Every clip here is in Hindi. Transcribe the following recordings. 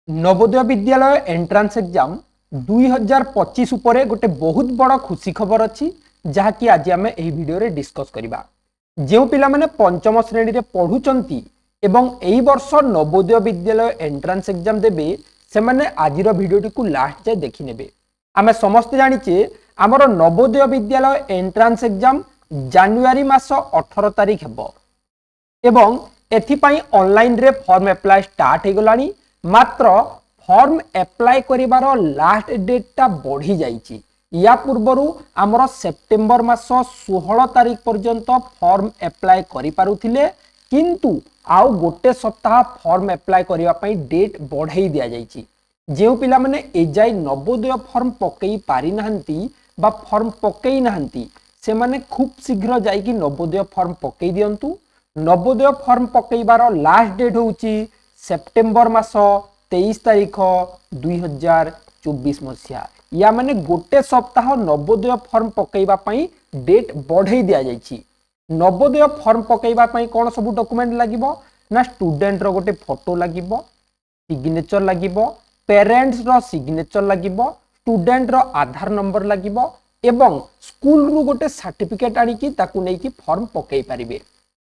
नवोदय विद्यालय एंट्रांस एग्जाम 2025 उपरे गोटे बहुत बड़ खुशी खबर अच्छी जहाँकि आज आम यह वीडियो रे डिस्कस करबा। जो पिला माने पंचम श्रेणी रे पढ़ुचंती एवं एई वर्ष नवोदय विद्यालय एंट्रांस एग्जाम देबे से माने आजिर वीडियोटी को लास्ट जाए देखि नेबे। आमे समस्त जानिचे आमर Navodaya Vidyalaya entrance exam January मास 18 तारिख हेबो एवं एथिपाई ऑनलाइन रे फॉर्म अप्लाई स्टार्ट हो गलानी। मात्र फॉर्म अप्लाई करिवार लास्ट डेट टा बढ़ी जाइछि। या पूर्वरु आमर सेप्टेम्बर मास 16 तारिख पर्यंत फॉर्म अप्लाई करि पारुथिले, किंतु आउ गोटे सप्ताह फॉर्म अप्लाई करिवा पई डेट बढ़ाई दिया जाइछि। जेउ पिला माने एजाई नवोदय फॉर्म पकई पारि नाहंती बा फॉर्म पकई नाहंती से माने खूब शीघ्र जाई कि नवोदय फॉर्म पकई दियंतु। नवोदय फॉर्म पकईबार लास्ट डेट होउची सेप्टेम्बर मास 23 तारिख 2024 मसिया। या माने गोटे सप्ताह नवोदय फॉर्म पकईबा पई डेट बढ़ाई दिया जाइछि। नवोदय फॉर्म पकईबा पई कोन सब डॉक्यूमेंट लागिबो ना स्टूडेंट रो गोटे फोटो लागिबो, सिग्नेचर लागिबो, पेरेंट्स रो सिग्नेचर लागिबो, स्टूडेंट रो आधार नंबर लागिबो एवं स्कूल रू गोटे सर्टिफिकेट आनी की ताकू नै की फॉर्म पकई परिबे।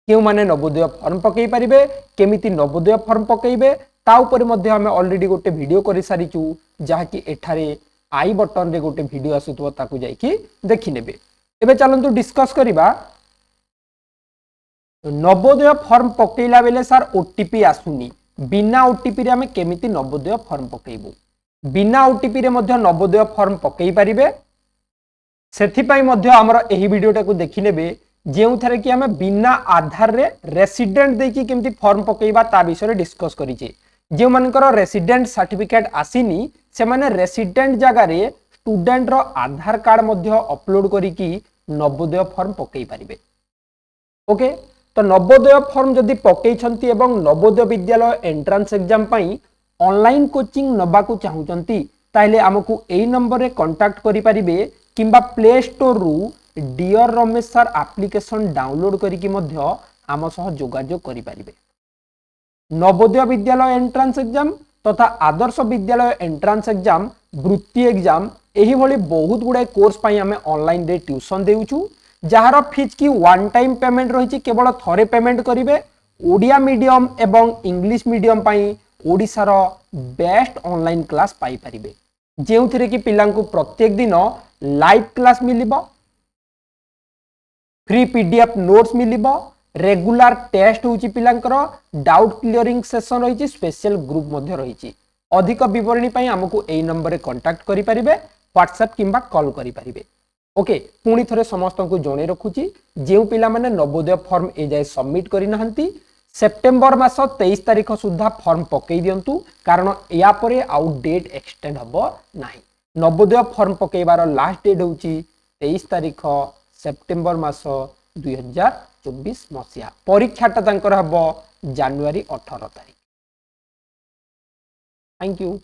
क्यों माने नवोदय फॉर्म पकई परिबे, केमिति नवोदय फॉर्म पकईबे ता ऊपर मध्ये हमें ऑलरेडी गोटे वीडियो करि सारिचु जहा कि एठारे आई बटन रे गोटे वीडियो आसुतबो ताकू जाई कि देखि नेबे। एबे चलंतु डिस्कस करिबा नवोदय फॉर्म पकईला बेले सर ओटीपी आसुनी, बिना ओटीपी रे हमें केमिति नवोदय फॉर्म पकईबो। बिना ओटीपी रे मध्ये नवोदय फॉर्म पकई परिबे। सेथि पई मध्ये हमर एही वीडियोटा को देखि नेबे जेउ थरे कि हमें बिना आधार रे रेसिडेंट देकी केमती फॉर्म पकईबा ता विषय डिस्कस करिचे। जे मानकर रेसिडेंट सर्टिफिकेट आसीनी से माने रेसिडेंट जगह रे स्टूडेंट रो आधार कार्ड मध्ये अपलोड करिकी नवोदय फॉर्म पकई परिबे। ओके, तो नवोदय फॉर्म जदि पकई छंती एवं नवोदय विद्यालय एंट्रांस एग्जाम पई ऑनलाइन कोचिंग नबा को चाहुचंती ताइले हमकु एई नंबर रे कांटेक्ट करि परिबे किंबा प्ले स्टोर रु dear Ramesh sir application download करिकी मध्य आम सह जोगाजोग करि परिबे। नवोदय विद्यालय एंट्रांस एग्जाम तथा आदर्श विद्यालय एंट्रांस एग्जाम, वृत्ति एग्जाम एही भली बहुत गुडे कोर्स पई हमें ऑनलाइन रे ट्यूशन देउछु जहार फीस की वन टाइम पेमेंट रहिछि, केवल थरे पेमेंट करिवे। ओडिया मीडियम एवं इंग्लिश मीडियम पई ओडिसा रो बेस्ट ऑनलाइन क्लास पाई परिबे, जेउथिरे कि पिलांकु प्रत्येक दिन लाइव क्लास मिलिबो, फ्री पीडीएफ नोट्स मिलिबो, रेगुलर टेस्ट होची पिलांकर, डाउट क्लियरिंग सेशन रहिछि, स्पेशल ग्रुप मध्ये रहिछि। अधिक विवरणी पई हमकु एई नंबर रे कांटेक्ट करि परिबे, व्हाट्सएप किंबा कॉल करि परिबे। ओके, पुणी थरे समस्त को जणे रखुची जेउ पिला माने नवोदय फॉर्म ए जाय सबमिट करि नहंती सेप्टेम्बर मास 23 तारिख सुधा फॉर्म पकई दियंतु, कारण या परे आउ डेट एक्सटेंड हबो नाही। नवोदय फॉर्म पकईबार लास्ट डेट होची 23 तारिख सेप्टेम्बर मास 2024 मसिया। परीक्षाटा तांकर हबो जानुआरी 18 तारिख। Thank you.